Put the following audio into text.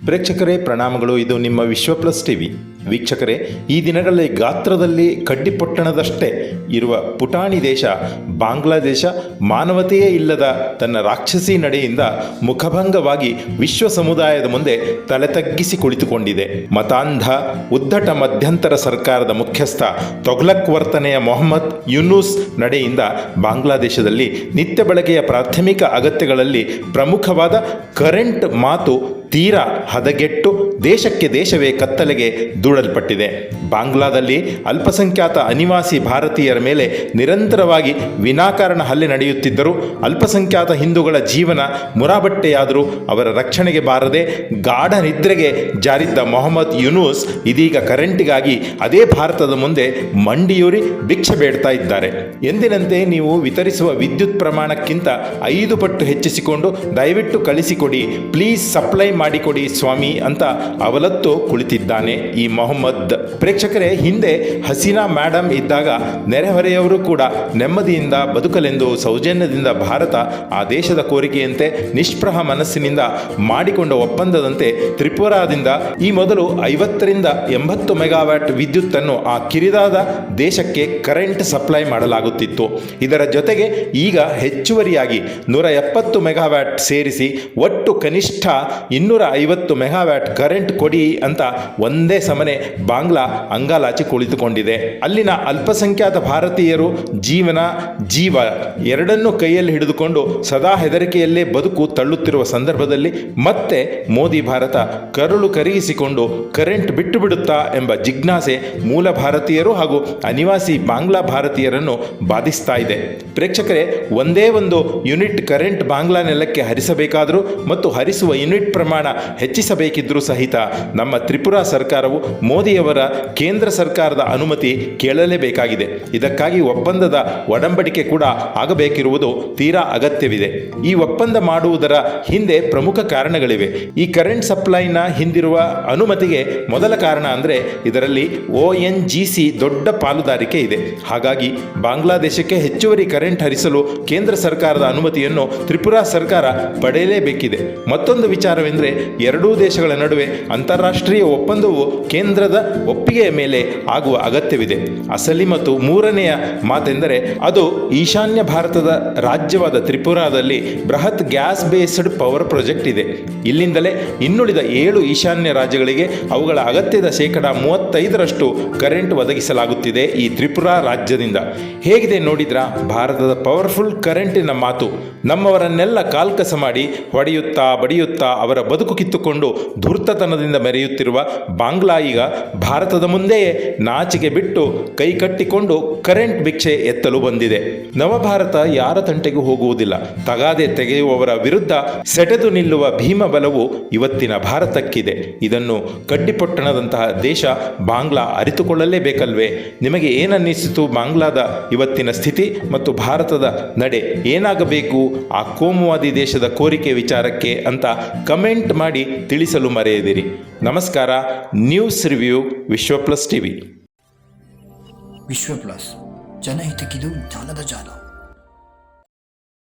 ಪ್ರೇಕ್ಷಕರೇ ಪ್ರಣಾಮಗಳು. ಇದು ನಿಮ್ಮ ವಿಶ್ವ ಪ್ಲಸ್ ಟಿವಿ. ವೀಕ್ಷಕರೇ, ಈ ದಿನಗಳಲ್ಲಿ ಗಾತ್ರದಲ್ಲಿ ಕಡ್ಡಿಪೊಟ್ಟಣದಷ್ಟೇ ಇರುವ ಪುಟಾಣಿ ದೇಶ ಬಾಂಗ್ಲಾದೇಶ ಮಾನವತೆಯೇ ಇಲ್ಲದ ತನ್ನ ರಾಕ್ಷಸಿ ನಡೆಯಿಂದ ಮುಖಭಂಗವಾಗಿ ವಿಶ್ವ ಸಮುದಾಯದ ಮುಂದೆ ತಲೆ ತಗ್ಗಿಸಿ ಕುಳಿತುಕೊಂಡಿದೆ. ಮತಾಂಧ ಉದ್ದಟ ಮಧ್ಯಂತರ ಸರ್ಕಾರದ ಮುಖ್ಯಸ್ಥ ತೊಗ್ಲಕ್ ವರ್ತನೆಯ ಮೊಹಮ್ಮದ್ ಯುನೂಸ್ ನಡೆಯಿಂದ ಬಾಂಗ್ಲಾದೇಶದಲ್ಲಿ ನಿತ್ಯ ಬಳಕೆಯ ಪ್ರಾಥಮಿಕ ಅಗತ್ಯಗಳಲ್ಲಿ ಪ್ರಮುಖವಾದ ಕರೆಂಟ್ ಮಾತು ತೀರಾ ಹದಗೆಟ್ಟು ದೇಶಕ್ಕೆ ದೇಶವೇ ಕತ್ತಲೆಗೆ ದೂಡಲ್ಪಟ್ಟಿದೆ. ಬಾಂಗ್ಲಾದಲ್ಲಿ ಅಲ್ಪಸಂಖ್ಯಾತ ಅನಿವಾಸಿ ಭಾರತೀಯರ ಮೇಲೆ ನಿರಂತರವಾಗಿ ವಿನಾಕಾರಣ ಹಲ್ಲೆ ನಡೆಯುತ್ತಿದ್ದರೂ ಅಲ್ಪಸಂಖ್ಯಾತ ಹಿಂದೂಗಳ ಜೀವನ ಮುರಾಬಟ್ಟೆಯಾದರೂ ಅವರ ರಕ್ಷಣೆಗೆ ಬಾರದೆ ಗಾಢ ನಿದ್ರೆಗೆ ಜಾರಿದ್ದ ಮೊಹಮ್ಮದ್ ಯುನೂಸ್ ಇದೀಗ ಕರೆಂಟಿಗಾಗಿ ಅದೇ ಭಾರತದ ಮುಂದೆ ಮಂಡಿಯೂರಿ ಭಿಕ್ಷೆ ಬೇಡ್ತಾ ಇದ್ದಾರೆ. ಎಂದಿನಂತೆ ನೀವು ವಿತರಿಸುವ ವಿದ್ಯುತ್ ಪ್ರಮಾಣಕ್ಕಿಂತ 5 ಪಟ್ಟು ಹೆಚ್ಚಿಸಿಕೊಂಡು ದಯವಿಟ್ಟು ಕಳಿಸಿಕೊಡಿ, ಪ್ಲೀಸ್ ಸಪ್ಲೈ ಮಾಡಿಕೊಡಿ ಸ್ವಾಮಿ ಅಂತ ಅವಲತ್ತು ಕುಳಿತಿದ್ದಾನೆ ಈ ಮೊಹಮ್ಮದ್. ಪ್ರೇಕ್ಷಕರೇ, ಹಿಂದೆ ಹಸೀನಾ ಮೇಡಮ್ ಇದ್ದಾಗ ನೆರೆಹೊರೆಯವರು ಕೂಡ ನೆಮ್ಮದಿಯಿಂದ ಬದುಕಲೆಂದು ಸೌಜನ್ಯದಿಂದ ಭಾರತ ಆ ದೇಶದ ಕೋರಿಕೆಯಂತೆ ನಿಷ್ಪ್ರಹ ಮನಸ್ಸಿನಿಂದ ಮಾಡಿಕೊಂಡ ಒಪ್ಪಂದದಂತೆ ತ್ರಿಪುರಾದಿಂದ ಈ ಮೊದಲು 50ರಿಂದ 80 ಮೆಗಾವ್ಯಾಟ್ ವಿದ್ಯುತ್ತನ್ನು ಆ ಕಿರಿದಾದ ದೇಶಕ್ಕೆ ಕರೆಂಟ್ ಸಪ್ಲೈ ಮಾಡಲಾಗುತ್ತಿತ್ತು. ಇದರ ಜೊತೆಗೆ ಈಗ ಹೆಚ್ಚುವರಿಯಾಗಿ 170 ಮೆಗಾವ್ಯಾಟ್ ಸೇರಿಸಿ ಒಟ್ಟು ಕನಿಷ್ಠ 250 ಮೆಗಾವ್ಯಾಟ್ ಕರೆಂಟ್ ಕೊಡಿ ಅಂತ ಒಂದೇ ಸಮನೆ ಬಾಂಗ್ಲಾ ಅಂಗಾಲಾಚಿ ಕುಳಿತುಕೊಂಡಿದೆ. ಅಲ್ಲಿನ ಅಲ್ಪಸಂಖ್ಯಾತ ಭಾರತೀಯರು ಜೀವ ಎರಡನ್ನೂ ಕೈಯಲ್ಲಿ ಹಿಡಿದುಕೊಂಡು ಸದಾ ಹೆದರಿಕೆಯಲ್ಲೇ ಬದುಕು ತಳ್ಳುತ್ತಿರುವ ಸಂದರ್ಭದಲ್ಲಿ ಮತ್ತೆ ಮೋದಿ ಭಾರತ ಕರುಳು ಕರಗಿಸಿಕೊಂಡು ಕರೆಂಟ್ ಬಿಟ್ಟು ಬಿಡುತ್ತಾ ಎಂಬ ಜಿಜ್ಞಾಸೆ ಮೂಲ ಭಾರತೀಯರು ಹಾಗೂ ಅನಿವಾಸಿ ಬಾಂಗ್ಲಾ ಭಾರತೀಯರನ್ನು ಬಾಧಿಸ್ತಾ ಇದೆ. ಪ್ರೇಕ್ಷಕರೇ, ಒಂದೇ ಒಂದು ಯೂನಿಟ್ ಕರೆಂಟ್ ಬಾಂಗ್ಲಾ ನೆಲಕ್ಕೆ ಹರಿಸಬೇಕಾದರೂ ಮತ್ತು ಹರಿಸುವ ಯೂನಿಟ್ ಪ್ರಮಾಣ ಹೆಚ್ಚಿಸಬೇಕಿದ್ದರೂ ಸಹಿತ ನಮ್ಮ ತ್ರಿಪುರಾ ಸರ್ಕಾರವು ಮೋದಿಯವರ ಕೇಂದ್ರ ಸರ್ಕಾರದ ಅನುಮತಿ ಕೇಳಲೇಬೇಕಾಗಿದೆ. ಇದಕ್ಕಾಗಿ ಒಪ್ಪಂದದ ಒಡಂಬಡಿಕೆ ಕೂಡ ಆಗಬೇಕಿರುವುದು ತೀರಾ ಅಗತ್ಯವಿದೆ. ಈ ಒಪ್ಪಂದ ಮಾಡುವುದರ ಹಿಂದೆ ಪ್ರಮುಖ ಕಾರಣಗಳಿವೆ. ಈ ಕರೆಂಟ್ ಸಪ್ಲೈನ ಹಿಂದಿರುವ ಅನುಮತಿಗೆ ಮೊದಲ ಕಾರಣ ಅಂದರೆ ಇದರಲ್ಲಿ ONGC ದೊಡ್ಡ ಪಾಲುದಾರಿಕೆ ಇದೆ. ಹಾಗಾಗಿ ಬಾಂಗ್ಲಾದೇಶಕ್ಕೆ ಹೆಚ್ಚುವರಿ ಕರೆಂಟ್ ಹರಿಸಲು ಕೇಂದ್ರ ಸರ್ಕಾರದ ಅನುಮತಿಯನ್ನು ತ್ರಿಪುರಾ ಸರ್ಕಾರ ಪಡೆಯಲೇಬೇಕಿದೆ. ಮತ್ತೊಂದು ವಿಚಾರವೆಂದರೆ ಎರಡೂ ದೇಶಗಳ ನಡುವೆ ಅಂತಾರಾಷ್ಟ್ರೀಯ ಒಪ್ಪಂದವು ಕೇಂದ್ರದ ಒಪ್ಪಿಗೆಯ ಮೇಲೆ ಆಗುವ ಅಗತ್ಯವಿದೆ. ಅಸಲಿ ಮತ್ತು ಮೂರನೆಯ ಮಾತೆಂದರೆ ಅದು ಈಶಾನ್ಯ ಭಾರತದ ರಾಜ್ಯವಾದ ತ್ರಿಪುರಾದಲ್ಲಿ ಬೃಹತ್ ಗ್ಯಾಸ್ ಬೇಸ್ಡ್ ಪವರ್ ಪ್ರಾಜೆಕ್ಟ್ ಇದೆ. ಇಲ್ಲಿಂದಲೇ ಇನ್ನುಳಿದ 7 ಈಶಾನ್ಯ ರಾಜ್ಯಗಳಿಗೆ ಅವುಗಳ ಅಗತ್ಯದ 35% ಕರೆಂಟ್ ಒದಗಿಸಲಾಗುತ್ತಿದೆ ಈ ತ್ರಿಪುರಾ ರಾಜ್ಯದಿಂದ. ಹೇಗಿದೆ ನೋಡಿದ್ರಾ ಭಾರತದ ಪವರ್ಫುಲ್ ಕರೆಂಟಿನ ಮಾತು? ನಮ್ಮವರನ್ನೆಲ್ಲ ಕಾಲ್ಕಸ ಮಾಡಿ ಹೊಡೆಯುತ್ತಾ ಬಡಿಯುತ್ತಾ ಅವರ ಬದುಕು ಕಿತ್ತುಕೊಂಡು ಧೂರ್ತತನದಿಂದ ಮೆರೆಯುತ್ತಿರುವ ಬಾಂಗ್ಲಾ ಈಗ ಭಾರತದ ಮುಂದೆಯೇ ನಾಚಿಕೆ ಬಿಟ್ಟು ಕೈ ಕಟ್ಟಿಕೊಂಡು ಕರೆಂಟ್ ಭಿಕ್ಷೆ ಎತ್ತಲು ಬಂದಿದೆ. ನವಭಾರತ ಯಾರ ತಂಟೆಗೂ ಹೋಗುವುದಿಲ್ಲ. ತಗಾದೆ ತೆಗೆಯುವವರ ವಿರುದ್ಧ ಸೆಟೆದು ನಿಲ್ಲುವ ಭೀಮ ಬಲವು ಇವತ್ತಿನ ಭಾರತಕ್ಕಿದೆ. ಇದನ್ನು ಕಡ್ಡಿಪೊಟ್ಟಣದಂತಹ ದೇಶ ಬಾಂಗ್ಲಾ ಅರಿತುಕೊಳ್ಳಲೇಬೇಕಲ್ವೇ? ನಿಮಗೆ ಏನನ್ನಿಸಿತು ಬಾಂಗ್ಲಾದ ಇವತ್ತಿನ ಸ್ಥಿತಿ ಮತ್ತು ಭಾರತದ ನಡೆ ಏನಾಗಬೇಕು ಆ ಕೋಮುವಾದಿ ದೇಶದ ಕೋರಿಕೆ ವಿಚಾರಕ್ಕೆ ಅಂತ ಕಮೆಂಟ್ ಮಾಡಿ ತಿಳಿಸಲು ಮರೆಯದಿರಿ. ನಮಸ್ಕಾರ. ನ್ಯೂಸ್ ರಿವ್ಯೂ ವಿಶ್ವ ಪ್ಲಸ್ ಟಿವಿ. ವಿಶ್ವ ಪ್ಲಸ್, ಜನಹಿತಕ್ಕಿದು ಜ್ಞಾನದ ಜಾಲ.